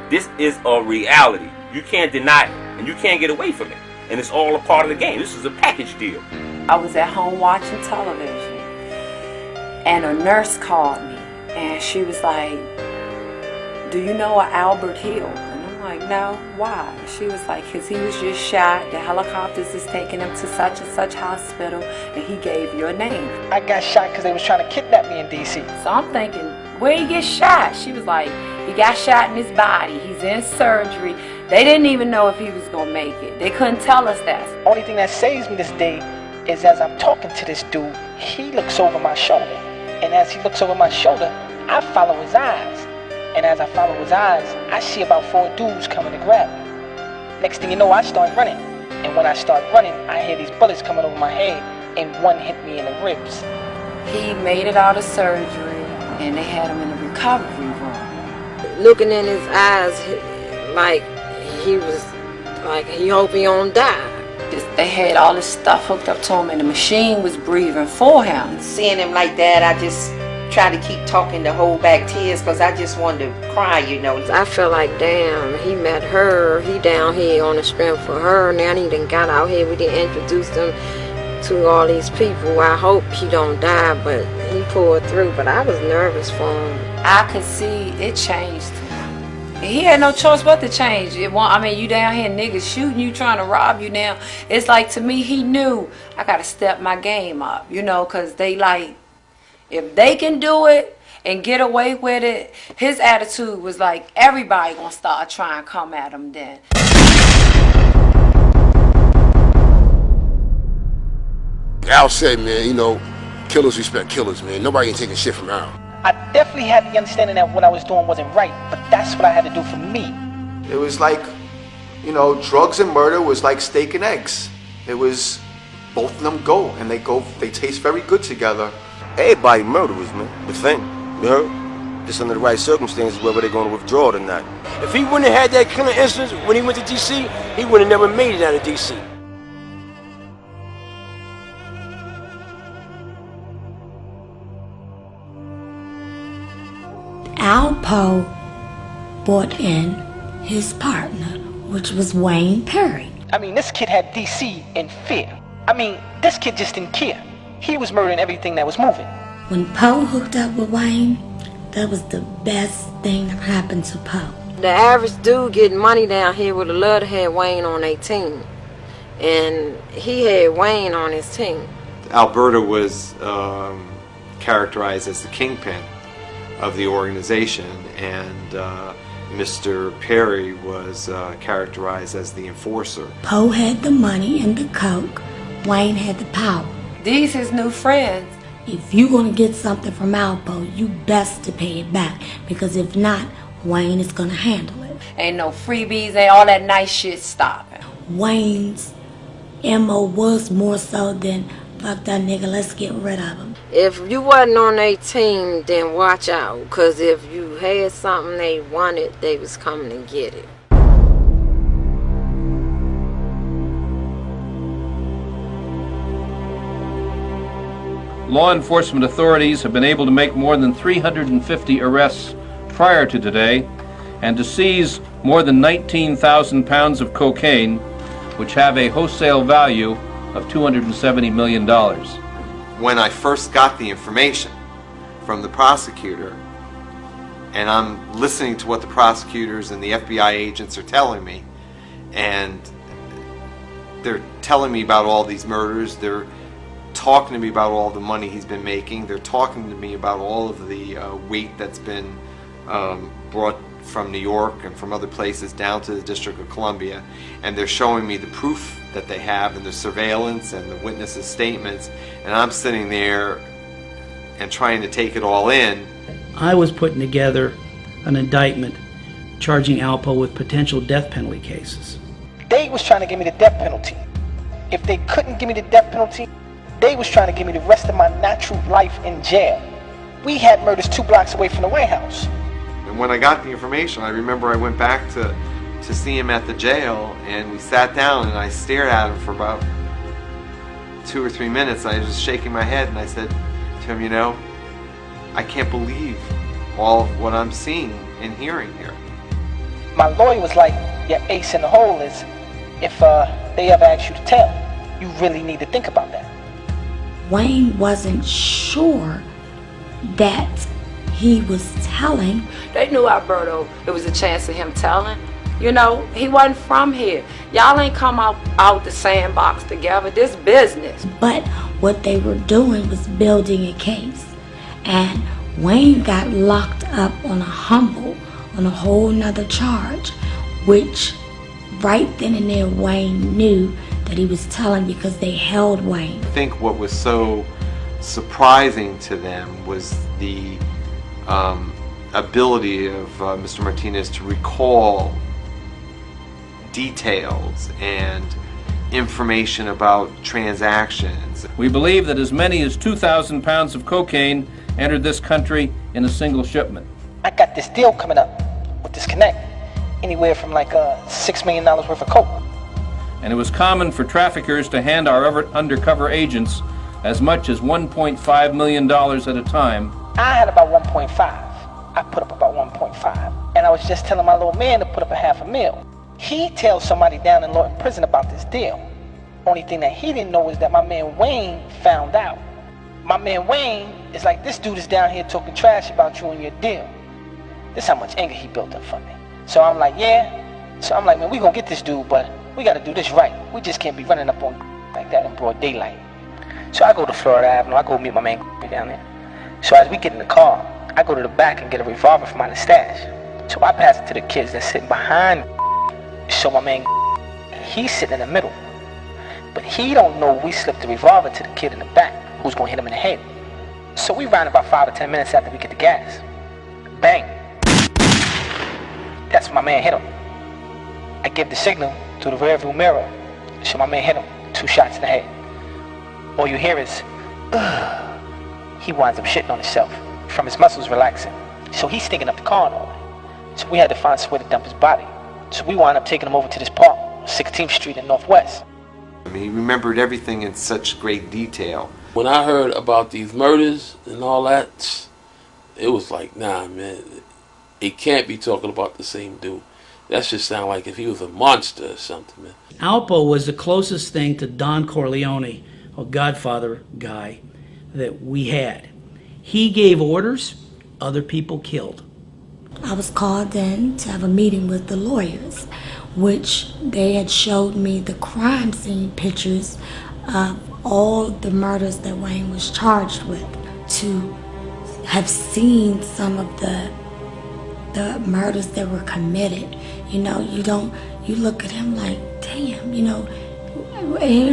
This is a reality. You can't deny it, and you can't get away from it. And it's all a part of the game. This is a package deal. I was at home watching television, and a nurse called me, and she was like, "Do you know a Albert Hill?" Like, no, why? She was like, because he was just shot. The helicopters is taking him to such and such hospital, and he gave your name. I got shot because they was trying to kidnap me in D.C. So I'm thinking, where he get shot? She was like, he got shot in his body. He's in surgery. They didn't even know if he was going to make it. They couldn't tell us that. Only thing that saves me this day is as I'm talking to this dude, he looks over my shoulder. And as he looks over my shoulder, I follow his eyes. And as I follow his eyes, I see about 4 dudes coming to grab me. Next thing you know, I start running. And when I start running, I hear these bullets coming over my head, and one hit me in the ribs. He made it out of surgery, and they had him in the recovery room. Looking in his eyes, like he was, like he hope he don't die. They had all this stuff hooked up to him, and the machine was breathing for him. Seeing him like that, I just try to keep talking to hold back tears because I just wanted to cry, you know. I feel like, damn, he met her. He down here on the strength for her. Now he done got out here. We didn't introduce him to all these people. I hope he don't die, but he pulled through. But I was nervous for him. I could see it changed him. He had no choice but to change. I mean, you down here niggas shooting you, trying to rob you now. It's like, to me, he knew I got to step my game up, you know, because they like, if they can do it and get away with it, his attitude was like, everybody gonna start trying to come at him then. Al said, man, you know, killers respect killers, man. Nobody ain't taking shit from Al. I definitely had the understanding that what I was doing wasn't right, but that's what I had to do for me. It was like, you know, drugs and murder was like steak and eggs. It was, both of them go, and they taste very good together. Everybody murderers, man. But think, you heard? Just under the right circumstances, whether they're going to withdraw it or not. If he wouldn't have had that killing instance when he went to D.C., he would have never made it out of D.C. Alpo brought in his partner, which was Wayne Perry. I mean, this kid had DC in fear. I mean, this kid just didn't care. He was murdering everything that was moving. When Poe hooked up with Wayne, that was the best thing that happened to Poe. The average dude getting money down here would have loved to have Wayne on their team. And he had Wayne on his team. Alberta was characterized as the kingpin of the organization, and Mr. Perry was characterized as the enforcer. Poe had the money and the coke. Wayne had the power. These his new friends. If you're going to get something from Alpo, you best to pay it back, because if not, Wayne is going to handle it. Ain't no freebies, ain't all that nice shit stopping. Wayne's MO was more so than, fuck that nigga, let's get rid of him. If you wasn't on their team, then watch out, because if you had something they wanted, they was coming to get it. Law enforcement authorities have been able to make more than 350 arrests prior to today and to seize more than 19,000 pounds of cocaine, which have a wholesale value of $270 million. When I first got the information from the prosecutor, and I'm listening to what the prosecutors and the FBI agents are telling me, and they're telling me about all these murders, they're talking to me about all the money he's been making, they're talking to me about all of the weight that's been brought from New York and from other places down to the District of Columbia, and they're showing me the proof that they have and the surveillance and the witnesses' statements, and I'm sitting there and trying to take it all in. I was putting together an indictment charging Alpo with potential death penalty cases. They was trying to give me the death penalty. If they couldn't give me the death penalty, they was trying to give me the rest of my natural life in jail. We had murders 2 blocks away from the White House. And when I got the information, I remember I went back to see him at the jail, and we sat down and I stared at him for about 2 or 3 minutes. I was just shaking my head, and I said to him, you know, I can't believe all of what I'm seeing and hearing here. My lawyer was like, your ace in the hole is, if they ever ask you to tell, you really need to think about that. Wayne wasn't sure that he was telling. They knew Alberto, there was a chance of him telling. You know, he wasn't from here. Y'all ain't come out the sandbox together. This business. But what they were doing was building a case. And Wayne got locked up on a whole nother charge, which right then and there Wayne knew that he was telling because they held Wayne. I think what was so surprising to them was the ability of Mr. Martinez to recall details and information about transactions. We believe that as many as 2,000 pounds of cocaine entered this country in a single shipment. I got this deal coming up with this connect, anywhere from like $6 million worth of coke. And it was common for traffickers to hand our undercover agents as much as $1.5 million at a time. I had about 1.5. I put up about 1.5. And I was just telling my little man to put up a $500,000. He tells somebody down in Lawton prison about this deal. Only thing that he didn't know was that my man Wayne found out. My man Wayne is like, this dude is down here talking trash about you and your deal. This is how much anger he built up for me. So I'm like, yeah. So I'm like, man, we gonna get this dude, but we gotta do this right. We just can't be running up on like that in broad daylight. So I go to Florida Avenue, I go meet my man down there. So as we get in the car, I go to the back and get a revolver from out of the stash. So I pass it to the kids that's sitting behind. So my man, he's sitting in the middle. But he don't know we slipped the revolver to the kid in the back who's gonna hit him in the head. So we ran about 5 or 10 minutes after we get the gas. Bang. That's when my man hit him. I give the signal through the rearview mirror. So my man hit him 2 shots in the head. All you hear is, ugh. He winds up shitting on himself from his muscles relaxing. So he's stinking up the car and all that. So we had to find somewhere to dump his body. So we wound up taking him over to this park, 16th Street in Northwest. I mean, he remembered everything in such great detail. When I heard about these murders and all that, it was like, nah, man, it can't be talking about the same dude. That just sound like if he was a monster or something, man. Alpo was the closest thing to Don Corleone, or Godfather guy, that we had. He gave orders, other people killed. I was called in to have a meeting with the lawyers, which they had showed me the crime scene pictures of all the murders that Wayne was charged with, to have seen some of the murders that were committed. You know, you look at him like, damn, you know,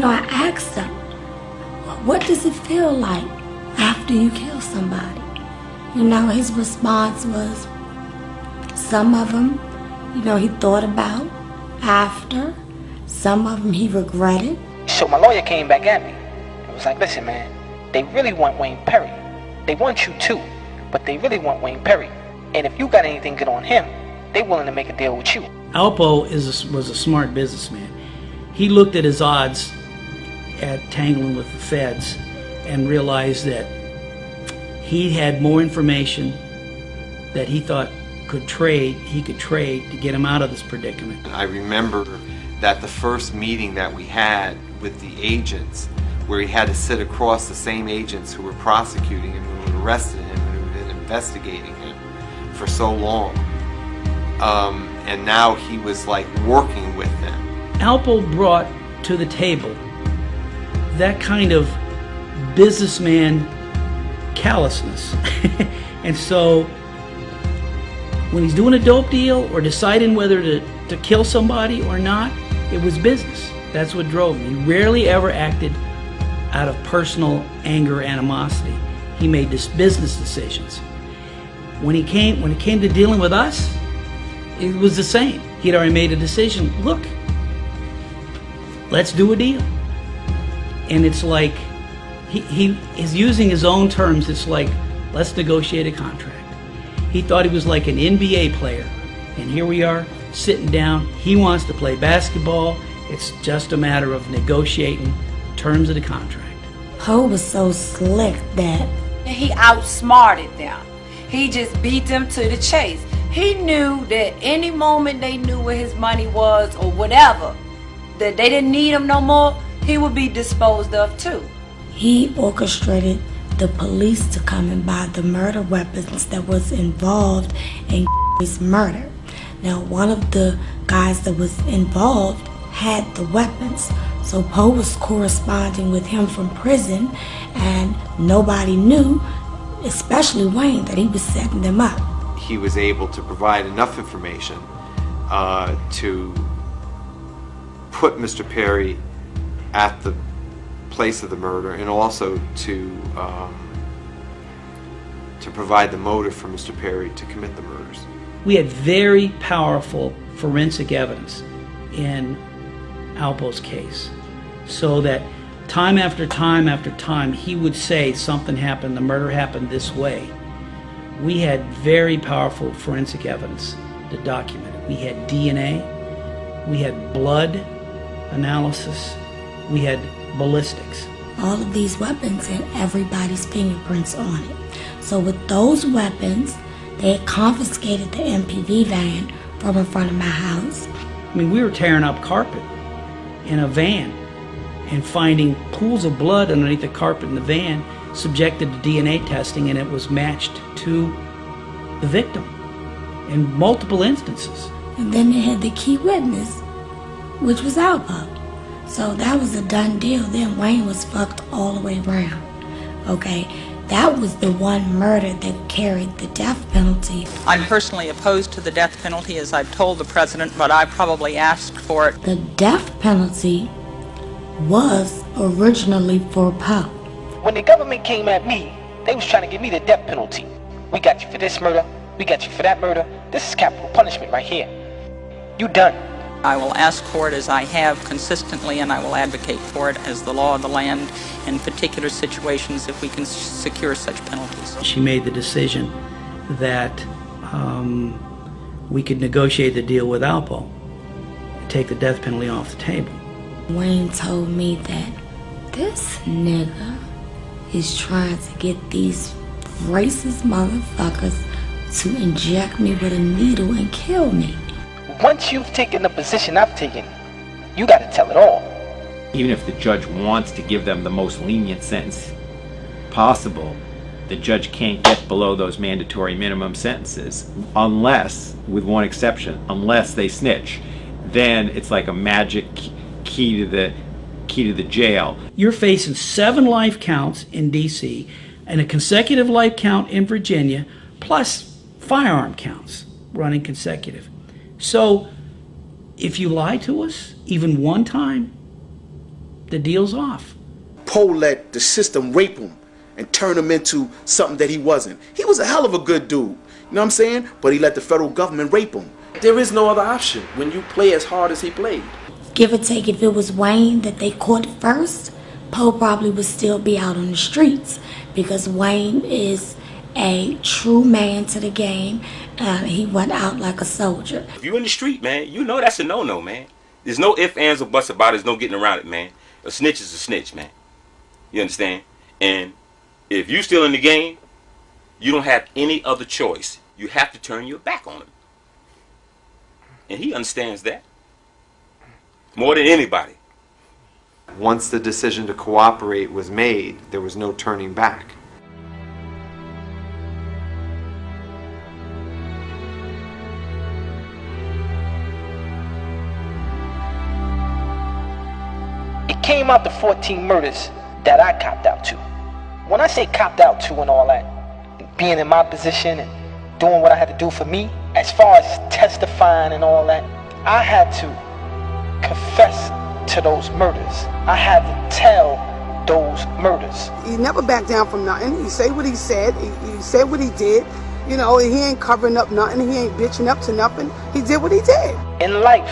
I asked him, what does it feel like after you kill somebody? You know, his response was, some of them, you know, he thought about after, some of them he regretted. So my lawyer came back at me. It was like, listen, man, they really want Wayne Perry. They want you too, but they really want Wayne Perry. And if you got anything good on him, they willing to make a deal with you. Alpo was a smart businessman. He looked at his odds at tangling with the feds and realized that he had more information that he thought he could trade to get him out of this predicament. I remember that the first meeting that we had with the agents, where he had to sit across the same agents who were prosecuting him, who had arrested him, and who had been investigating him for so long. And now he was like working with them. Alpo brought to the table that kind of businessman callousness. And so when he's doing a dope deal or deciding whether to kill somebody or not, it was business. That's what drove him. He rarely ever acted out of personal anger or animosity. He made business decisions. When it came to dealing with us, it was the same. He'd already made a decision. Look, let's do a deal. And it's like, he is using his own terms. It's like, let's negotiate a contract. He thought he was like an NBA player. And here we are, sitting down. He wants to play basketball. It's just a matter of negotiating terms of the contract. Poe was so slick that he outsmarted them. He just beat them to the chase. He knew that any moment they knew where his money was or whatever, that they didn't need him no more, he would be disposed of too. He orchestrated the police to come and buy the murder weapons that was involved in his murder. Now, one of the guys that was involved had the weapons, so Poe was corresponding with him from prison, and nobody knew, especially Wayne, that he was setting them up. He was able to provide enough information to put Mr. Perry at the place of the murder, and also to provide the motive for Mr. Perry to commit the murders. We had very powerful forensic evidence in Alpo's case, so that time after time after time he would say something happened, the murder happened this way. We had very powerful forensic evidence to document it. We had DNA, we had blood analysis, we had ballistics. All of these weapons had everybody's fingerprints on it. So with those weapons, they had confiscated the MPV van from in front of my house. I mean, we were tearing up carpet in a van and finding pools of blood underneath the carpet in the van, subjected to DNA testing, and it was matched to the victim in multiple instances. And then they had the key witness, which was Alpo. So that was a done deal. Then Wayne was fucked all the way around. Okay? That was the one murder that carried the death penalty. I'm personally opposed to the death penalty, as I've told the president, but I probably asked for it. The death penalty was originally for Poe. When the government came at me, they was trying to give me the death penalty. We got you for this murder. We got you for that murder. This is capital punishment right here. You done. I will ask for it as I have consistently, and I will advocate for it as the law of the land in particular situations if we can secure such penalties. She made the decision that we could negotiate the deal with Alpo and take the death penalty off the table. Wayne told me that this nigga is trying to get these racist motherfuckers to inject me with a needle and kill me. Once you've taken the position I've taken, you got to tell it all. Even if the judge wants to give them the most lenient sentence possible, the judge can't get below those mandatory minimum sentences unless, with one exception, unless they snitch. Then it's like a magic key to the jail. You're facing 7 life counts in D.C. and a consecutive life count in Virginia, plus firearm counts running consecutive. So if you lie to us, even one time, the deal's off. Poe let the system rape him and turn him into something that he wasn't. He was a hell of a good dude, you know what I'm saying? But he let the federal government rape him. There is no other option when you play as hard as he played. Give or take, if it was Wayne that they caught first, Poe probably would still be out on the streets because Wayne is a true man to the game. He went out like a soldier. If you in the street, man, you know that's a no-no, man. There's no ifs, ands, or buts about it. There's no getting around it, man. A snitch is a snitch, man. You understand? And if you still in the game, you don't have any other choice. You have to turn your back on him. And he understands that. More than anybody. Once the decision to cooperate was made, there was no turning back. It came out the 14 murders that I copped out to. When I say copped out to and all that, being in my position and doing what I had to do for me, as far as testifying and all that, I had to confess to those murders. I had to tell those murders. He never backed down from nothing. He said what he said. He said what he did. You know, he ain't covering up nothing. He ain't bitching up to nothing. He did what he did. In life,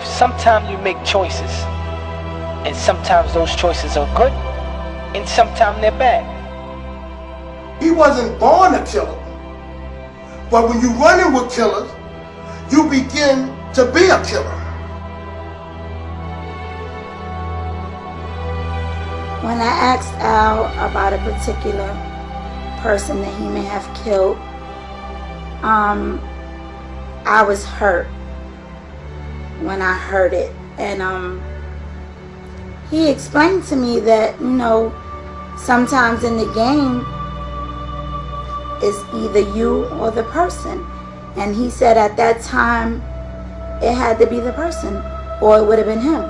sometimes you make choices. And sometimes those choices are good, and sometimes they're bad. He wasn't born a killer. But when you run in with killers, you begin to be a killer. When I asked Al about a particular person that he may have killed, I was hurt when I heard it. And he explained to me that, you know, sometimes in the game, it's either you or the person. And he said at that time, it had to be the person, or it would have been him.